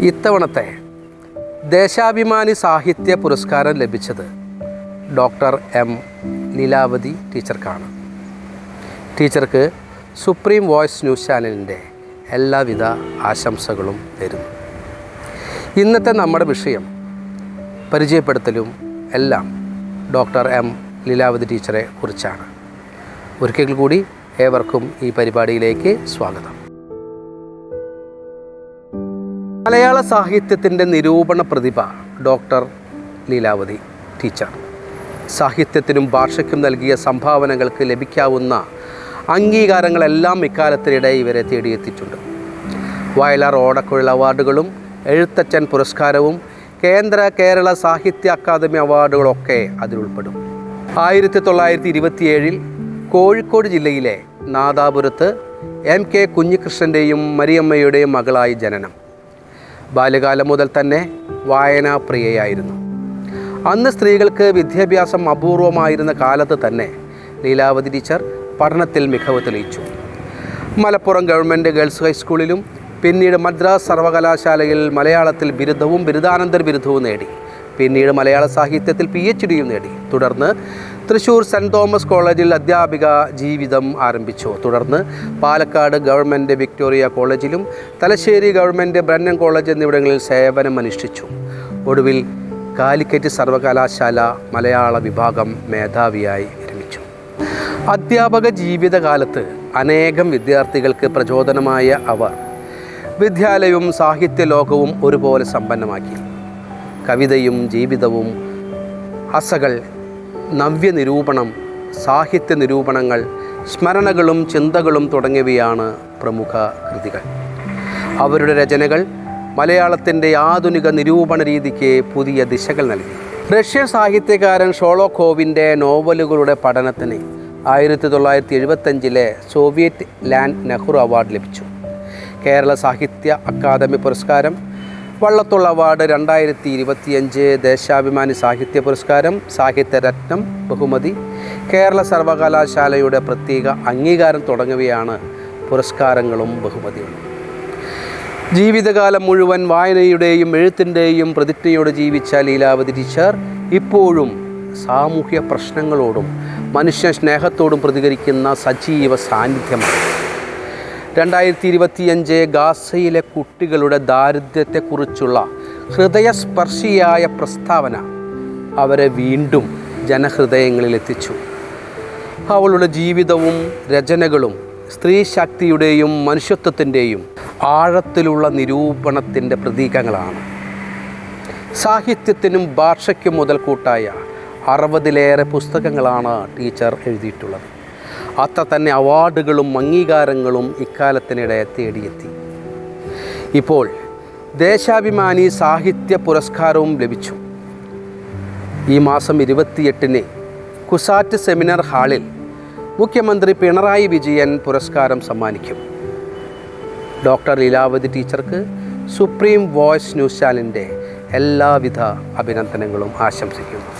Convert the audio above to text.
ഇത്തവണത്തെ ദേശാഭിമാനി സാഹിത്യ പുരസ്കാരം ലഭിച്ചത് ഡോക്ടർ എം ലീലാവതി ടീച്ചർക്കാണ്. ടീച്ചർക്ക് സുപ്രീം വോയിസ് ന്യൂസ് ചാനലിൻ്റെ എല്ലാവിധ ആശംസകളും നേരുന്നു. ഇന്നത്തെ നമ്മുടെ വിഷയം പരിചയപ്പെടുത്തലും എല്ലാം ഡോക്ടർ എം ലീലാവതി ടീച്ചറെ കുറിച്ചാണ്. ഒരിക്കൽ കൂടി ഏവർക്കും ഈ പരിപാടിയിലേക്ക് സ്വാഗതം. മലയാള സാഹിത്യത്തിൻ്റെ നിരൂപണ പ്രതിഭ ഡോക്ടർ ലീലാവതി ടീച്ചർ സാഹിത്യത്തിനും ഭാഷയ്ക്കും നൽകിയ സംഭാവനകൾക്ക് ലഭിക്കാവുന്ന അംഗീകാരങ്ങളെല്ലാം ഇക്കാലത്തിനിടെ ഇവരെ തേടിയെത്തിയിട്ടുണ്ട്. വയലാർ ഓടക്കുഴൽ അവാർഡുകളും എഴുത്തച്ഛൻ പുരസ്കാരവും കേരള സാഹിത്യ അക്കാദമി അവാർഡുകളൊക്കെ അതിലുൾപ്പെടും. 1927 കോഴിക്കോട് ജില്ലയിലെ നാദാപുരത്ത് MK കുഞ്ഞികൃഷ്ണൻ്റെയും മരിയമ്മയുടെയും മകളായി ജനനം. ബാല്യകാലം മുതൽ തന്നെ വായനാപ്രിയയായിരുന്നു. അന്ന് സ്ത്രീകൾക്ക് വിദ്യാഭ്യാസം അപൂർവമായിരുന്ന കാലത്ത് തന്നെ ലീലാവതി ടീച്ചർ പഠനത്തിൽ മികവ് തെളിയിച്ചു. മലപ്പുറം ഗവൺമെൻറ് ഗേൾസ് ഹൈസ്കൂളിലും പിന്നീട് മദ്രാസ് സർവകലാശാലയിൽ മലയാളത്തിൽ ബിരുദവും ബിരുദാനന്തര ബിരുദവും നേടി. പിന്നീട് മലയാള സാഹിത്യത്തിൽ PhDയും നേടി. തുടർന്ന് തൃശ്ശൂർ സെൻറ്റ് തോമസ് കോളേജിൽ അധ്യാപിക ജീവിതം ആരംഭിച്ചു. തുടർന്ന് പാലക്കാട് ഗവൺമെൻറ് വിക്ടോറിയ കോളേജിലും തലശ്ശേരി ഗവൺമെൻറ് ബ്രണ്ണൻ കോളേജ് എന്നിവിടങ്ങളിൽ സേവനമനുഷ്ഠിച്ചു. ഒടുവിൽ കാലിക്കറ്റ് സർവകലാശാല മലയാള വിഭാഗം മേധാവിയായി വിരമിച്ചു. അധ്യാപക ജീവിതകാലത്ത് അനേകം വിദ്യാർത്ഥികൾക്ക് പ്രചോദനമായ അവർ വിദ്യാലയവും സാഹിത്യ ലോകവും ഒരുപോലെ സമ്പന്നമാക്കി. കവിതയും ജീവിതവും, അസകൾ, നവ്യനിരൂപണം, സാഹിത്യ നിരൂപണങ്ങൾ, സ്മരണകളും ചിന്തകളും തുടങ്ങിയവയാണ് പ്രമുഖ കൃതികൾ. അവരുടെ രചനകൾ മലയാളത്തിൻ്റെ ആധുനിക നിരൂപണ രീതിക്ക് പുതിയ ദിശകൾ നൽകി. റഷ്യൻ സാഹിത്യകാരൻ ഷോളോഖോവിൻ്റെ നോവലുകളുടെ പഠനത്തിന് 1975 സോവിയറ്റ് ലാൻഡ് നെഹ്റു അവാർഡ് ലഭിച്ചു. കേരള സാഹിത്യ അക്കാദമി പുരസ്കാരം, വള്ളത്തോൾ അവാർഡ് 2025, ദേശാഭിമാനി സാഹിത്യ പുരസ്കാരം, സാഹിത്യരത്നം ബഹുമതി, കേരള സർവകലാശാലയുടെ പ്രത്യേക അംഗീകാരം തുടങ്ങിയവയാണ് പുരസ്കാരങ്ങളും ബഹുമതികളും. ജീവിതകാലം മുഴുവൻ വായനയുടെയും എഴുത്തിൻ്റെയും പ്രതിജ്ഞയോട് ജീവിച്ച ലീലാവതി ടീച്ചർ ഇപ്പോഴും സാമൂഹ്യ പ്രശ്നങ്ങളോടും മനുഷ്യ സ്നേഹത്തോടും പ്രതികരിക്കുന്ന സജീവ സാന്നിധ്യമാണ്. 2025 ഗാസയിലെ കുട്ടികളുടെ ദാരിദ്ര്യത്തെക്കുറിച്ചുള്ള ഹൃദയസ്പർശിയായ പ്രസ്താവന അവരെ വീണ്ടും ജനഹൃദയങ്ങളിൽ എത്തിച്ചു. അവളുടെ ജീവിതവും രചനകളും സ്ത്രീ ശക്തിയുടെയും മനുഷ്യത്വത്തിൻ്റെയും ആഴത്തിലുള്ള നിരൂപണത്തിൻ്റെ പ്രതീകങ്ങളാണ്. സാഹിത്യത്തിനും ഭാഷയ്ക്കും മുതൽക്കൂട്ടായ 60-ലേറെ പുസ്തകങ്ങളാണ് ടീച്ചർ എഴുതിയിട്ടുള്ളത്. അത്ര തന്നെ അവാർഡുകളും അംഗീകാരങ്ങളും ഇക്കാലത്തിനിടെ തേടിയെത്തി. ഇപ്പോൾ ദേശാഭിമാനി സാഹിത്യ പുരസ്കാരവും ലഭിച്ചു. ഈ മാസം 28 കുസാറ്റ് സെമിനാർ ഹാളിൽ മുഖ്യമന്ത്രി പിണറായി വിജയൻ പുരസ്കാരം സമ്മാനിക്കും. ഡോക്ടർ ലീലാവതി ടീച്ചർക്ക് സുപ്രീം വോയിസ് ന്യൂസ് ചാനലിൻ്റെ എല്ലാവിധ അഭിനന്ദനങ്ങളും ആശംസിക്കുന്നു.